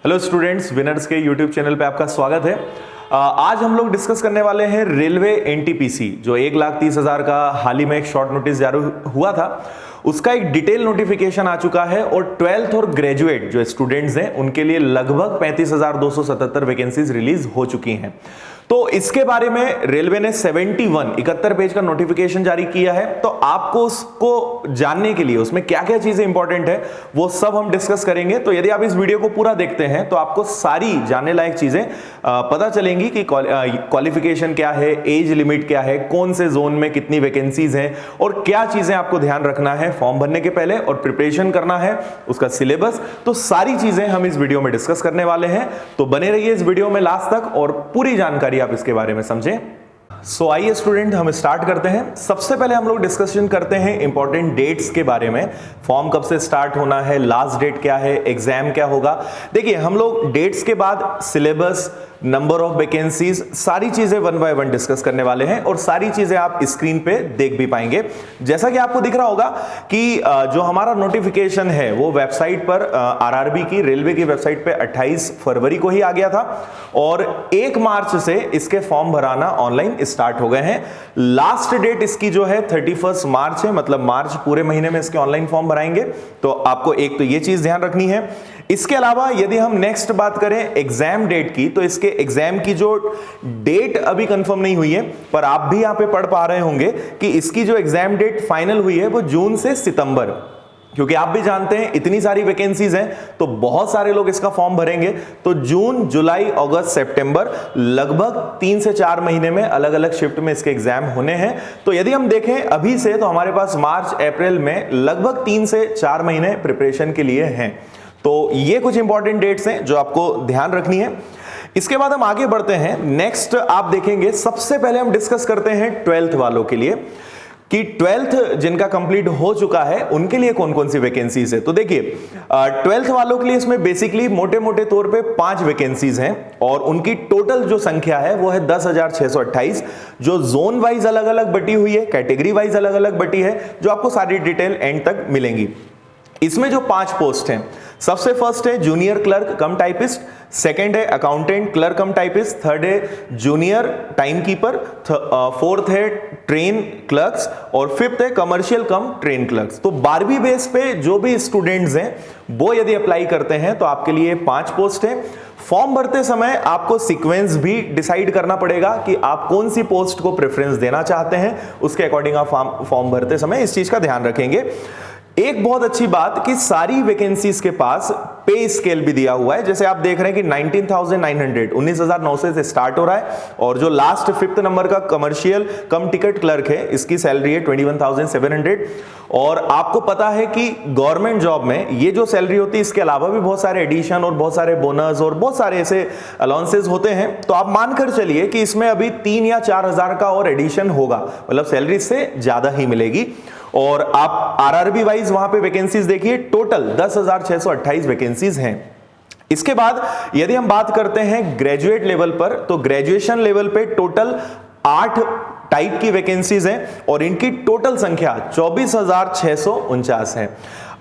Hello students, winners के YouTube channel पे आपका स्वागत है। आज हम लोग डिस्कस करने वाले हैं रेलवे एनटीपीसी, जो 1,30,000 का हाल ही में एक शॉर्ट नोटिस जारी हुआ था, उसका एक डिटेल नोटिफिकेशन आ चुका है और 12th और ग्रेजुएट जो स्टूडेंट्स हैं उनके लिए लगभग 35,277 वैकेंसीज रिलीज हो चुकी हैं। तो इसके बारे में रेलवे ने 71 पेज का नोटिफिकेशन जारी किया है। तो आपको उसको जानने के लिए उसमें क्या क्या चीजें इंपॉर्टेंट है वो सब हम डिस्कस करेंगे। तो यदि आप इस वीडियो को पूरा देखते हैं तो आपको सारी जानने लायक चीजें पता चलेंगी कि क्वालिफिकेशन क्या है, एज लिमिट क्या है, कौन से जोन में कितनी वैकेंसीज हैं और क्या चीजें आपको ध्यान रखना है फॉर्म भरने के पहले और प्रिपरेशन करना है, उसका सिलेबस। तो सारी चीजें हम इस वीडियो में डिस्कस करने वाले हैं। तो बने रहिए इस वीडियो में लास्ट तक और पूरी जानकारी आप इसके बारे में समझें। सो आइए स्टूडेंट, हम स्टार्ट करते हैं। सबसे पहले हम लोग डिस्कशन करते हैं इंपॉर्टेंट डेट्स के बारे में। फॉर्म कब से स्टार्ट होना है, लास्ट डेट क्या है, एग्जाम क्या होगा। देखिए, हम लोग डेट्स के बाद सिलेबस, नंबर ऑफ वैकेंसीज, सारी चीजें वन बाय वन डिस्कस करने वाले हैं और सारी चीजें आप स्क्रीन पे देख भी पाएंगे। जैसा कि आपको दिख रहा होगा कि जो हमारा नोटिफिकेशन है वो वेबसाइट पर आरआरबी की, रेलवे की वेबसाइट पे 28 फरवरी को ही आ गया था और 1 मार्च से इसके फॉर्म भराना ऑनलाइन स्टार्ट हो गए हैं। लास्ट डेट इसकी जो है 31 मार्च है, मतलब मार्च पूरे महीने में इसके ऑनलाइन फॉर्म भराएंगे। तो आपको एक तो ये चीज ध्यान रखनी है। इसके अलावा यदि हम नेक्स्ट बात करें एग्जाम डेट की, तो इसके एग्जाम की जो डेट अभी कंफर्म नहीं हुई है, पर आप भी यहां पे पढ़ पा रहे होंगे कि इसकी जो एग्जाम डेट फाइनल हुई है वो जून से सितंबर, क्योंकि आप भी जानते हैं इतनी सारी वैकेंसीज हैं तो बहुत सारे लोग इसका फॉर्म भरेंगे। तो जून, जुलाई, अगस्त, सितंबर, लगभग 3 से 4 महीने में अलग अलग शिफ्ट में इसके एग्जाम होने हैं। तो यदि हम देखें अभी से, तो हमारे पास मार्च अप्रैल में लगभग 3 से 4 महीने प्रिपरेशन के लिए हैं। तो ये कुछ इंपॉर्टेंट डेट्स हैं जो आपको ध्यान रखनी है। इसके बाद हम आगे बढ़ते हैं। नेक्स्ट आप देखेंगे, सबसे पहले हम डिस्कस करते हैं 12th वालों के लिए कि 12th जिनका कंप्लीट हो चुका है उनके लिए कौन कौन सी वैकेंसीज है। तो देखिए, 12th वालों के लिए इसमें बेसिकली मोटे मोटे तौर पे 5 वैकेंसीज हैं और उनकी टोटल जो संख्या है वो है 10,628, जो जोन वाइज अलग अलग बटी हुई है, कैटेगरी वाइज अलग अलग बटी है, जो आपको सारी डिटेल एंड तक मिलेंगी। इसमें जो 5 पोस्ट हैं, सबसे फर्स्ट है junior clerk cum typist, second है accountant clerk cum typist, third है जूनियर टाइम कीपर, फोर्थ है ट्रेन क्लर्क्स और फिफ्थ है कमर्शियल कम ट्रेन क्लर्क्स। तो 12वीं बेस पे जो भी स्टूडेंट्स हैं वो यदि अप्लाई करते हैं तो आपके लिए 5 पोस्ट है। फॉर्म भरते समय आपको सीक्वेंस भी डिसाइड करना पड़ेगा कि आप कौन सी पोस्ट को प्रेफरेंस देना चाहते हैं, उसके अकॉर्डिंग आप फॉर्म भरते समय इस चीज का ध्यान रखेंगे। एक बहुत अच्छी बात कि सारी वैकेंसीज के पास पे स्केल भी दिया हुआ है। जैसे आप देख रहे हैं कि 19,900 से स्टार्ट हो रहा है और जो लास्ट 5th नंबर का कमर्शियल कम टिकट क्लर्क है, इसकी सैलरी है 21,700। और आपको पता है कि गवर्नमेंट जॉब में ये जो सैलरी होती है, इसके अलावा भी बहुत सारे एडिशन और बहुत सारे बोनस और बहुत सारे ऐसे अलाउंसेस होते हैं। तो आप मानकर चलिए कि इसमें अभी 3 या 4,000 का और एडिशन होगा, मतलब सैलरी से ज्यादा ही मिलेगी। और आप आरआरबी वाइज वहां पे वैकेंसीज देखिए, टोटल 10,628 वैकेंसीज हैं। इसके बाद यदि हम बात करते हैं ग्रेजुएट लेवल पर, तो ग्रेजुएशन लेवल पे टोटल 8 टाइप की वैकेंसीज हैं और इनकी टोटल संख्या 24,649 है।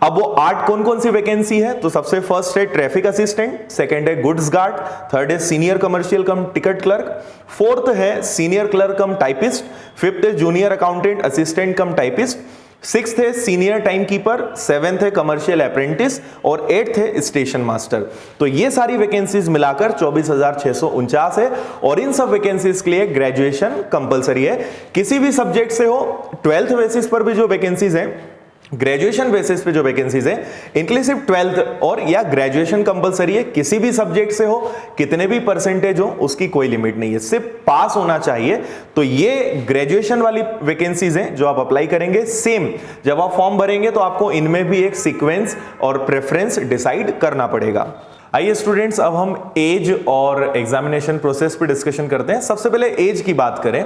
अब वो 8 कौन कौन सी वैकेंसी है, तो सबसे फर्स्ट है ट्रैफिक असिस्टेंट, सेकंड है गुड्स गार्ड, थर्ड है senior commercial cum ticket clerk, fourth है senior clerk cum typist, fifth है junior accountant assistant cum typist, 6th है सीनियर टाइम कीपर, 7th है कमर्शियल अप्रेंटिस और 8th है station master. तो ये सारी वैकेंसीज मिलाकर 24,649 है और इन सब वैकेंसीज के लिए ग्रेजुएशन कंपलसरी है, किसी भी सब्जेक्ट से हो। 12th बेसिस पर भी जो वैकेंसीज हैं, ग्रेजुएशन बेसिस पे जो वैकेंसीज है, इनके लिए सिर्फ 12th और या ग्रेजुएशन कंपलसरी है, किसी भी सब्जेक्ट से हो, कितने भी परसेंटेज हो, उसकी कोई लिमिट नहीं है, सिर्फ पास होना चाहिए। तो ये ग्रेजुएशन वाली वैकेंसीज हैं जो आप अप्लाई करेंगे। सेम जब आप फॉर्म भरेंगे तो आपको इनमें भी एक सीक्वेंस और प्रेफरेंस डिसाइड करना पड़ेगा। आइए स्टूडेंट्स, अब हम एज और एग्जामिनेशन प्रोसेस पे डिस्कशन करते हैं। सबसे पहले एज की बात करें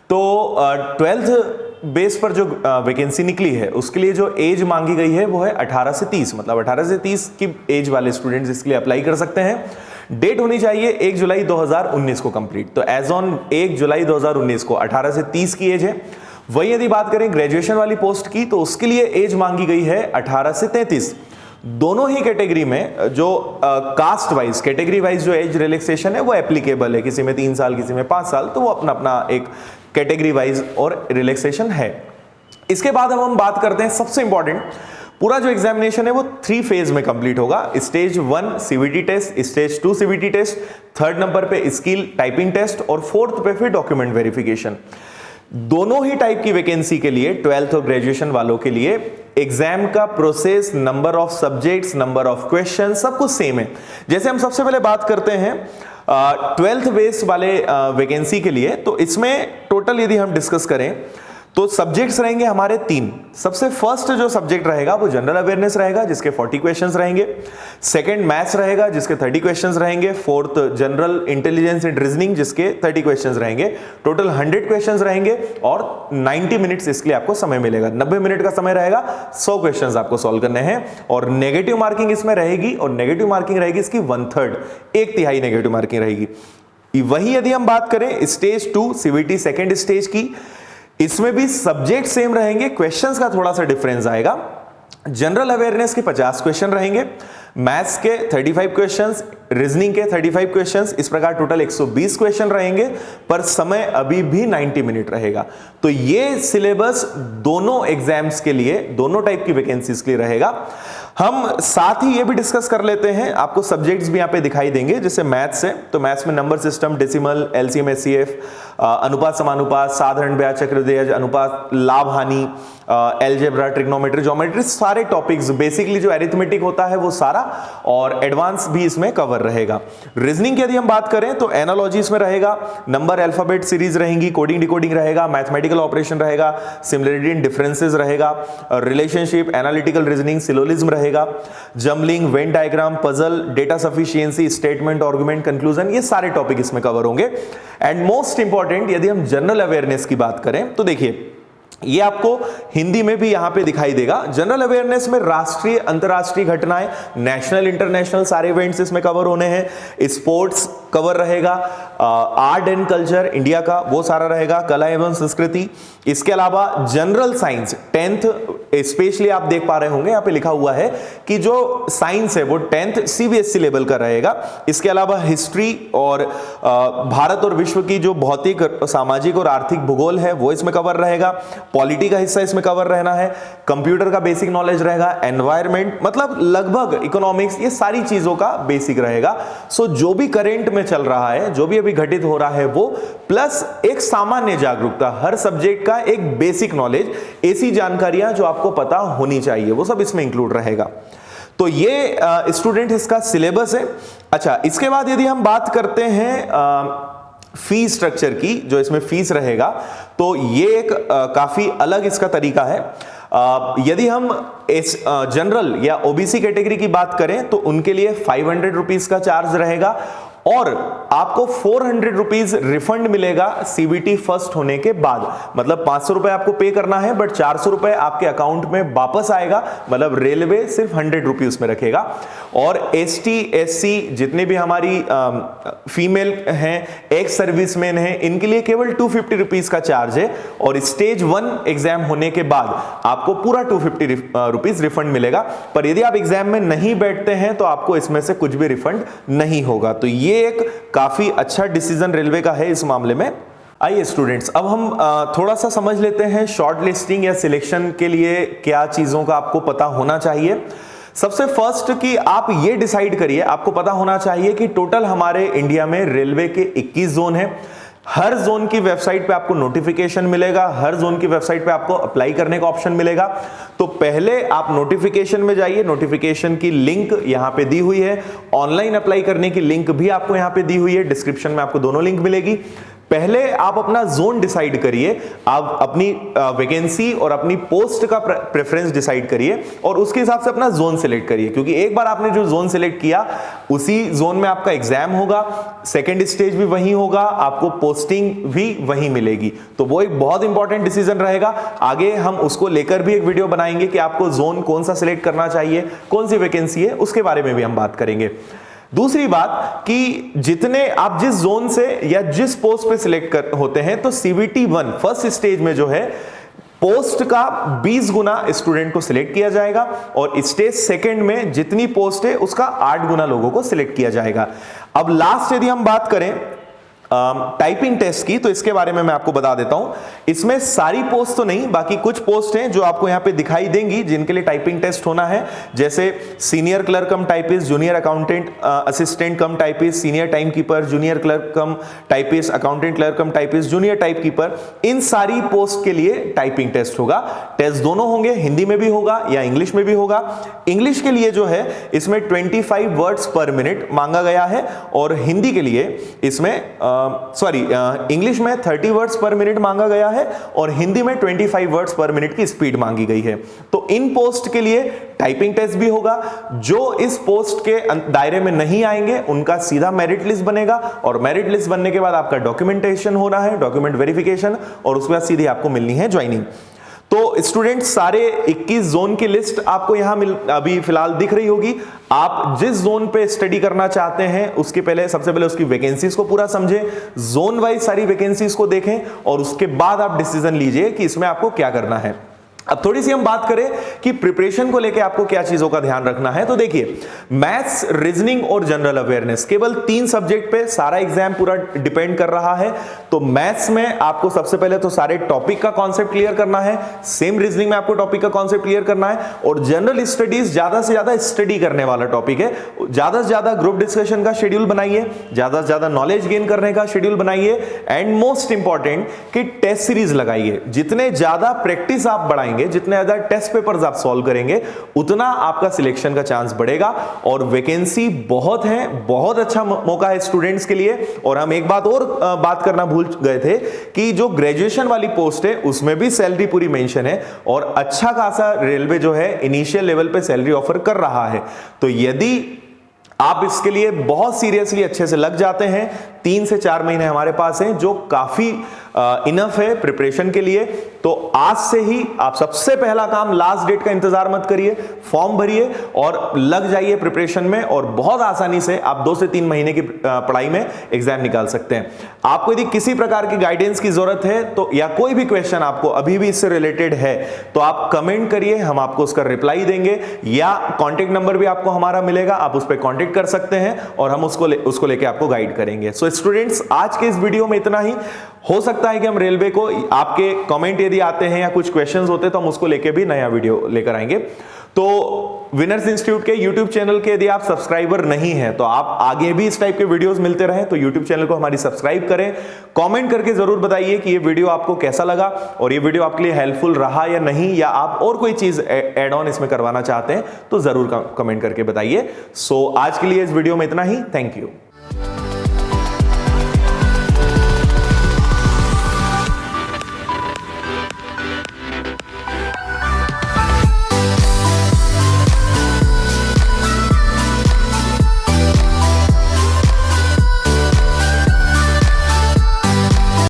तो 12th बेस पर जो वैकेंसी निकली है उसके लिए जो एज मांगी गई है वो है 18 से 30, मतलब 18 से 30 की एज वाले स्टूडेंट्स इसके लिए अप्लाई कर सकते हैं। डेट होनी चाहिए 1 जुलाई 2019 को कंप्लीट। तो एज ऑन 1 जुलाई 2019 को 18 से 30 की एज है। वही यदि बात करें ग्रेजुएशन वाली पोस्ट की तो उसके लिए एज मांगी गई है 18 से 33। दोनों ही कैटेगरी में जो कास्ट वाइज, कैटेगरी वाइज जो एज रिलैक्सेशन है वो एप्लीकेबल है, किसी में 3 साल किसी में 5 साल, तो वो अपना अपना एक कैटेगरी वाइज और रिलैक्सेशन है। इसके बाद अब हम बात करते हैं सबसे इंपॉर्टेंट, पूरा जो एग्जामिनेशन है वो 3 फेज में कंप्लीट होगा। Stage 1 CVT test, stage 2 CVT test, 3rd number पे स्किल टाइपिंग टेस्ट और 4th पे फिर डॉक्यूमेंट वेरिफिकेशन। दोनों ही टाइप की वैकेंसी के लिए 12th और ग्रेजुएशन वालों के लिए एग्जाम का process, number of subjects, number of question सब कुछ सेम है। जैसे हम सबसे पहले बात करते हैं 12th बेस वाले वैकेंसी के लिए, तो इसमें टोटल यदि हम डिस्कस करें तो सब्जेक्ट्स रहेंगे हमारे 3। सबसे फर्स्ट जो सब्जेक्ट रहेगा वो जनरल अवेयरनेस रहेगा जिसके 40 क्वेश्चंस रहेंगे। सेकंड मैथ्स रहेगा जिसके 30 क्वेश्चंस रहेंगे। 4th general intelligence and reasoning जिसके 30 क्वेश्चंस रहेंगे। टोटल 100 क्वेश्चंस रहेंगे और 90 मिनट्स इसके लिए आपको समय मिलेगा। 90 मिनट का समय रहेगा, 100 क्वेश्चंस आपको सॉल्व करने हैं और नेगेटिव मार्किंग इसमें रहेगी और नेगेटिव मार्किंग रहेगी इसकी 1/3, 1/3 नेगेटिव मार्किंग रहेगी। वही यदि हम बात करें स्टेज 2 सीवीटी सेकेंड स्टेज की, इसमें भी सब्जेक्ट सेम रहेंगे, क्वेश्चंस का थोड़ा सा डिफरेंस आएगा। जनरल अवेयरनेस के 50 क्वेश्चन रहेंगे, मैथ्स के 35 क्वेश्चंस, रीजनिंग के 35 क्वेश्चंस, इस प्रकार टोटल 120 क्वेश्चन रहेंगे, पर समय अभी भी 90 मिनट रहेगा। तो ये सिलेबस दोनों एग्जाम्स के लिए, दोनों टाइप की वैकेंसीज के लिए रहेगा। हम साथ ही ये भी डिस्कस कर लेते हैं, आपको सब्जेक्ट्स भी यहाँ पे दिखाई देंगे, जैसे मैथ्स है तो मैथ्स में number system, decimal, LCM, HCF, अनुपात समानुपात, साधारण ब्याज, चक्रवृद्धि अनुपात, लाभ हानि, एलजेब्रा, ट्रिग्नोमेट्री, ज्योमेट्री, सारे टॉपिक्स, बेसिकली जो अरिथमेटिक होता है वो सारा, और एडवांस भी इसमें कवर रहेगा। रीजनिंग की यदि हम बात करें तो एनालॉजी इसमें रहेगा, नंबर अल्फाबेट सीरीज रहेंगी, कोडिंग डिकोडिंग रहेगा, मैथमेटिकल ऑपरेशन रहेगा, सिमिलरिटी एंड डिफरेंसेस रहेगा, रिलेशनशिप, एनालिटिकल रीजनिंग, सिलोजिज्म रहेगा, jumbling, Venn diagram, puzzle, data sufficiency, statement, argument, conclusion, ये सारे टॉपिक इसमें कवर होंगे। एंड मोस्ट इंपॉर्टेंट यदि हम जनरल अवेयरनेस की बात करें तो देखिए ये आपको हिंदी में भी यहां पे दिखाई देगा। जनरल अवेयरनेस में राष्ट्रीय अंतरराष्ट्रीय घटनाएं, नेशनल इंटरनेशनल सारे इवेंट्स इसमें कवर होने हैं। स्पोर्ट्स कवर रहेगा, आर्ट एंड कल्चर इंडिया का वो सारा रहेगा, कला एवं संस्कृति। इसके अलावा जनरल साइंस 10th स्पेशली आप देख पा रहे होंगे यहाँ पे लिखा हुआ है कि जो साइंस है वो 10th सीबीएसई लेवल का रहेगा। इसके अलावा हिस्ट्री और भारत और विश्व की जो भौतिक, सामाजिक और आर्थिक भूगोल है वो इसमें कवर रहेगा। पॉलिटी का हिस्सा इसमें कवर रहना है, कंप्यूटर का बेसिक नॉलेज रहेगा, एनवायरमेंट, मतलब लगभग इकोनॉमिक्स, ये सारी चीजों का बेसिक रहेगा। सो जो भी करेंट में चल रहा है, जो भी अभी घटित हो रहा है वो, प्लस एक सामान्य जागरूकता, हर सब्जेक्ट का एक बेसिक नॉलेज, ऐसी जानकारियां जो आपको पता होनी चाहिए वो सब इसमें इंक्लूड रहेगा। तो ये स्टूडेंट इसका सिलेबस है। अच्छा, इसके बाद यदि हम बात करते हैं फीस स्ट्रक्चर की, जो इसमें फीस रहेगा, तो ये एक काफी अलग इसका तरीका है। यदि हम जनरल या ओबीसी कैटेगरी की बात करें तो उनके लिए 500 रुपीज का चार्ज रहेगा और आपको 400 रुपीज रिफंड मिलेगा सीबीटी फर्स्ट होने के बाद। मतलब 500 रुपए आपको पे करना है, बट 400 रुपए आपके अकाउंट में वापस आएगा। मतलब रेलवे सिर्फ 100 रुपीज उसमें रखेगा। और एसटी, एससी, जितने भी हमारी फीमेल हैं, एक्स सर्विसमैन हैं, इनके लिए केवल 250 रुपीज का चार्ज है। और स्टेज 1 एग्जाम होने के बाद आपको पूरा 250 रुपीज रिफंड मिलेगा। पर यदि आप एग्जाम में नहीं बैठते हैं तो आपको इसमें से कुछ भी रिफंड नहीं होगा। तो ये एक काफी अच्छा डिसीजन रेलवे का है इस मामले में। आइए स्टूडेंट्स, अब हम थोड़ा सा समझ लेते हैं शॉर्ट लिस्टिंग या सिलेक्शन के लिए क्या चीजों का आपको पता होना चाहिए। सबसे फर्स्ट कि आप ये डिसाइड करिए, आपको पता होना चाहिए कि टोटल हमारे इंडिया में रेलवे के 21 जोन है। हर जोन की वेबसाइट पे आपको नोटिफिकेशन मिलेगा, हर जोन की वेबसाइट पे आपको अप्लाई करने का ऑप्शन मिलेगा। तो पहले आप नोटिफिकेशन में जाइए, नोटिफिकेशन की लिंक यहां पे दी हुई है, ऑनलाइन अप्लाई करने की लिंक भी आपको यहां पे दी हुई है, डिस्क्रिप्शन में आपको दोनों लिंक मिलेगी। पहले आप अपना जोन डिसाइड करिए, आप अपनी वैकेंसी और अपनी पोस्ट का प्रेफरेंस डिसाइड करिए और उसके हिसाब से अपना जोन सिलेक्ट करिए, क्योंकि एक बार आपने जो जोन सिलेक्ट किया उसी जोन में आपका एग्जाम होगा, सेकंड स्टेज भी वहीं होगा, आपको पोस्टिंग भी वहीं मिलेगी। तो वो एक बहुत इंपॉर्टेंट डिसीजन रहेगा। आगे हम उसको लेकर भी एक वीडियो बनाएंगे कि आपको जोन कौन सा सिलेक्ट करना चाहिए, कौन सी वैकेंसी है, उसके बारे में भी हम बात करेंगे। दूसरी बात कि जितने आप जिस जोन से या जिस पोस्ट पे सिलेक्ट होते हैं, तो सीबीटी 1 फर्स्ट स्टेज में जो है पोस्ट का 20 गुना स्टूडेंट को सिलेक्ट किया जाएगा और स्टेज सेकंड में जितनी पोस्ट है उसका 8 गुना लोगों को सिलेक्ट किया जाएगा। अब लास्ट यदि हम बात करें टाइपिंग टेस्ट की, तो इसके बारे में मैं आपको बता देता हूं। इसमें सारी पोस्ट तो नहीं, बाकी कुछ पोस्ट हैं जो आपको यहां पे दिखाई देंगी जिनके लिए टाइपिंग टेस्ट होना है, जैसे senior clerk cum typist, junior accountant assistant cum typist, senior time keeper, junior clerk cum typist, accountant clerk cum typist, junior type keeper. इन सारी पोस्ट के लिए टाइपिंग टेस्ट होगा। टेस्ट दोनों होंगे, हिंदी में भी होगा या इंग्लिश में भी होगा। इंग्लिश के लिए जो है इसमें 25 वर्ड्स पर मिनट मांगा गया है और हिंदी के लिए इसमें इंग्लिश में 30 वर्ड्स पर मिनट मांगा गया है और हिंदी में 25 वर्ड्स पर मिनट की स्पीड मांगी गई है। तो इन पोस्ट के लिए टाइपिंग टेस्ट भी होगा। जो इस पोस्ट के दायरे में नहीं आएंगे उनका सीधा मेरिट लिस्ट बनेगा और मेरिट लिस्ट बनने के बाद आपका डॉक्यूमेंटेशन होना है, डॉक्यूमेंट वेरिफिकेशन, और उसके बाद सीधे आपको मिलनी है ज्वाइनिंग। तो स्टूडेंट सारे 21 जोन की लिस्ट आपको यहां अभी फिलहाल दिख रही होगी। आप जिस जोन पे स्टडी करना चाहते हैं उसके पहले सबसे पहले उसकी वैकेंसीज को पूरा समझें, जोन वाइज सारी वैकेंसीज को देखें और उसके बाद आप डिसीजन लीजिए कि इसमें आपको क्या करना है। अब थोड़ी सी हम बात करें कि प्रिपरेशन को लेके आपको क्या चीजों का ध्यान रखना है। तो देखिए, मैथ्स, रीजनिंग और जनरल अवेयरनेस, केवल 3 सब्जेक्ट पे सारा एग्जाम पूरा डिपेंड कर रहा है। तो मैथ्स में आपको सबसे पहले तो सारे टॉपिक का कॉन्सेप्ट क्लियर करना है, सेम रीजनिंग में आपको टॉपिक का कॉन्सेप्ट क्लियर करना है और जनरल स्टडीज ज्यादा से ज्यादा स्टडी करने वाला टॉपिक है। ज्यादा से ज्यादा ग्रुप डिस्कशन का शेड्यूल बनाइए, ज्यादा से ज्यादा नॉलेज गेन करने का शेड्यूल बनाइए एंड मोस्ट इंपॉर्टेंट कि टेस्ट सीरीज लगाइए। जितने ज्यादा प्रैक्टिस आप बढ़ाएंगे, जितने ज्यादा टेस्ट पेपर्स आप सॉल्व करेंगे, उतना आपका सिलेक्शन का चांस बढ़ेगा और वैकेंसी बहुत है, बहुत अच्छा मौका है स्टूडेंट्स के लिए। और हम एक बात और बात करना भूल गए थे कि जो ग्रेजुएशन वाली पोस्ट है उसमें भी सैलरी पूरी मेंशन है और अच्छा खासा रेलवे जो है इनिशियल लेवल पे सैलरी ऑफर कर रहा है। तो यदि आप इसके लिए बहुत सीरियसली अच्छे से लग जाते हैं, 3 से 4 महीने हमारे पास हैं जो काफी इनफ है प्रिपरेशन के लिए, तो आज से ही आप सबसे पहला काम, लास्ट डेट का इंतजार मत करिए, फॉर्म भरिए और लग जाइए प्रिपरेशन में और बहुत आसानी से आप 2 से 3 महीने की पढ़ाई में एग्जाम निकाल सकते हैं। आपको यदि किसी प्रकार की गाइडेंस की जरूरत है तो या कोई भी क्वेश्चन आपको अभी भी इससे रिलेटेड है तो आप कमेंट करिए, हम आपको उसका रिप्लाई देंगे या कॉन्टेक्ट नंबर भी आपको हमारा मिलेगा, आप उस पर कॉन्टेक्ट कर सकते हैं और हम उसको लेके आपको गाइड करेंगे। सो स्टूडेंट्स, आज के इस वीडियो में इतना ही। हो सकता है कि हम रेलवे को आपके कमेंट यदि आते हैं या कुछ क्वेश्चंस होते हैं तो हम उसको लेके भी नया वीडियो लेकर आएंगे। तो विनर्स इंस्टीट्यूट के यूट्यूब चैनल के यदि आप सब्सक्राइबर नहीं हैं तो आप आगे भी इस टाइप के वीडियोस मिलते रहें तो यूट्यूब चैनल को हमारी सब्सक्राइब करें। कमेंट करके जरूर बताइए कि ये वीडियो आपको कैसा लगा और ये वीडियो आपके लिए हेल्पफुल रहा या नहीं, या आप और कोई चीज एड ऑन इसमें करवाना चाहते हैं तो जरूर कमेंट करके बताइए। सो आज के लिए इस वीडियो में इतना ही। Thank you.